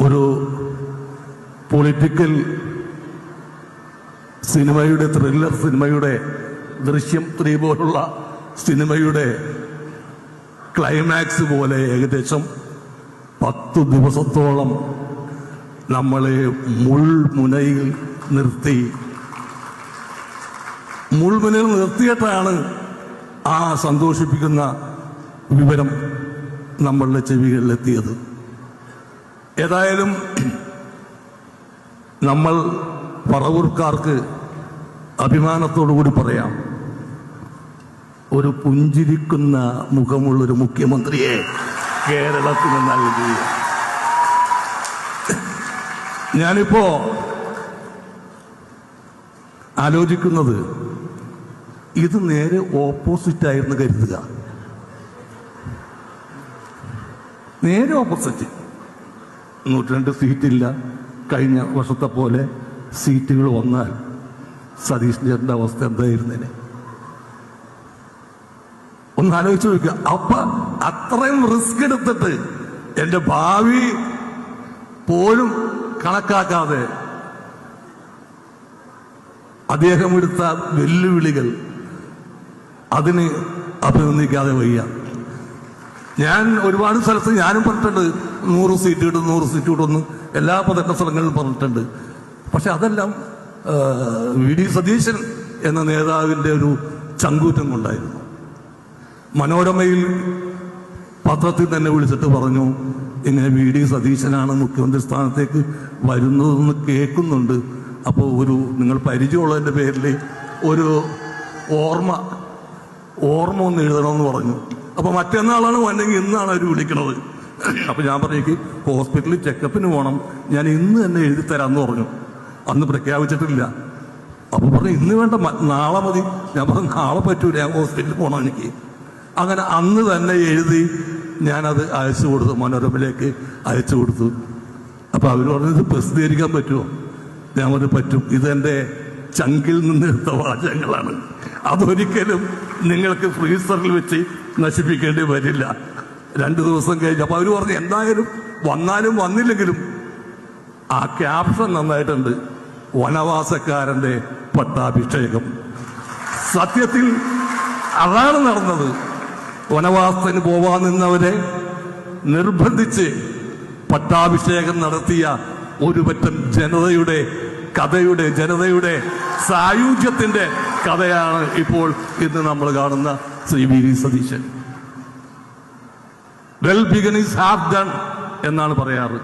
ഒരു പൊളിറ്റിക്കൽ സിനിമയുടെ ത്രില്ലർ സിനിമയുടെ ദൃശ്യം 3 പോലുള്ള സിനിമയുടെ ക്ലൈമാക്സ് പോലെ ഏകദേശം 10 ദിവസത്തോളം നമ്മളെ മുൾമുനയിൽ നിർത്തിയിട്ടാണ് ആ സന്തോഷിപ്പിക്കുന്ന വിവരം നമ്മളുടെ ചെവികളിലെത്തിയത്. ഏതായാലും നമ്മൾ പറവൂർക്കാർക്ക് അഭിമാനത്തോടുകൂടി പറയാം, ഒരു പുഞ്ചിരിക്കുന്ന മുഖമുള്ളൊരു മുഖ്യമന്ത്രിയെ കേരളത്തിന് നൽകി. ഞാനിപ്പോ ആലോചിക്കുന്നത്, ഇത് നേരെ ഓപ്പോസിറ്റായിരുന്നു കരുതുക. നേരെ ഓപ്പോസിറ്റ്. 102 സീറ്റില്ല. കഴിഞ്ഞ വർഷത്തെ പോലെ സീറ്റുകൾ വന്നാൽ സതീഷ് ചേട്ടൻ്റെ അവസ്ഥ എന്തായിരുന്നേനെ ഒന്ന് ആലോചിച്ച് നോക്കുക. അപ്പൊ അത്രയും റിസ്ക് എടുത്തിട്ട് എന്റെ ഭാവി പോലും കണക്കാക്കാതെ അദ്ദേഹം എടുത്ത വെല്ലുവിളികൾ, അതിന് അഭിനന്ദിക്കാതെ വയ്യ. ഞാൻ ഒരുപാട് സ്ഥലത്ത് ഞാനും പറഞ്ഞിട്ടുണ്ട്, 100 സീറ്റ് കിട്ടും 100 സീറ്റ് കിട്ടുമെന്ന് എല്ലാ പതക്ക സ്ഥലങ്ങളിലും പറഞ്ഞിട്ടുണ്ട്. പക്ഷെ അതെല്ലാം വി.ഡി. സതീശൻ എന്ന നേതാവിൻ്റെ ഒരു ചങ്കൂറ്റം കൊണ്ടായിരുന്നു. മനോരമയിൽ പത്രത്തിൽ തന്നെ വിളിച്ചിട്ട് പറഞ്ഞു, ഇങ്ങനെ വി.ഡി. സതീശനാണ് മുഖ്യമന്ത്രി സ്ഥാനത്തേക്ക് വരുന്നതെന്ന് കേൾക്കുന്നുണ്ട്. അപ്പോൾ നിങ്ങൾ പരിചയമുള്ളതിൻ്റെ പേരിൽ ഒരു ഓർമ്മ ഒന്ന് എഴുതണമെന്ന് പറഞ്ഞു. അപ്പോൾ മറ്റന്നാളാണ് വന്നെങ്കിൽ ഇന്നാണ് അവർ വിളിക്കണത്. അപ്പോൾ ഞാൻ പറഞ്ഞു, ഹോസ്പിറ്റലിൽ ചെക്കപ്പിന് പോകണം, ഞാൻ ഇന്ന് തന്നെ എഴുതി തരാമെന്ന് പറഞ്ഞു. അന്ന് പ്രഖ്യാപിച്ചിട്ടില്ല. അപ്പോൾ പറഞ്ഞു ഇന്ന് വേണ്ട, നാളെ മതി. ഞാൻ പറഞ്ഞു നാളെ പറ്റൂല, ഞാൻ ഹോസ്പിറ്റലിൽ പോകണം എനിക്ക്. അങ്ങനെ അന്ന് തന്നെ എഴുതി ഞാനത് അയച്ചു കൊടുത്തു, മനോരമയിലേക്ക് അയച്ചു കൊടുത്തു. അപ്പോൾ അവർ പറഞ്ഞത് പ്രസിദ്ധീകരിക്കാൻ പറ്റുമോ? ഞാൻ പറഞ്ഞു പറ്റും, ഇതെൻ്റെ ചങ്കിൽ നിന്നെടുത്ത വാചകങ്ങളാണ്, അതൊരിക്കലും നിങ്ങൾക്ക് ഫ്രീസറിൽ വെച്ച് നശിപ്പിക്കേണ്ടി വരില്ല. 2 ദിവസം കഴിഞ്ഞ് അപ്പോൾ അവർ പറഞ്ഞു എന്തായാലും വന്നാലും വന്നില്ലെങ്കിലും ആ ക്യാപ്ഷൻ നന്നായിട്ടുണ്ട്, വനവാസക്കാരൻ്റെ പട്ടാഭിഷേകം. സത്യത്തിൽ അതാണ് നടന്നത്. വനവാസത്തിന് പോവാൻ നിന്നവരെ നിർബന്ധിച്ച് പട്ടാഭിഷേകം നടത്തിയ ഒരു പറ്റം ജനതയുടെ സായുജ്യത്തിന്റെ കഥയാണ് ഇപ്പോൾ ഇന്ന് നമ്മൾ കാണുന്ന Shri VD. Satheesan. Well began is half done എന്നാണ് പറയാറ്.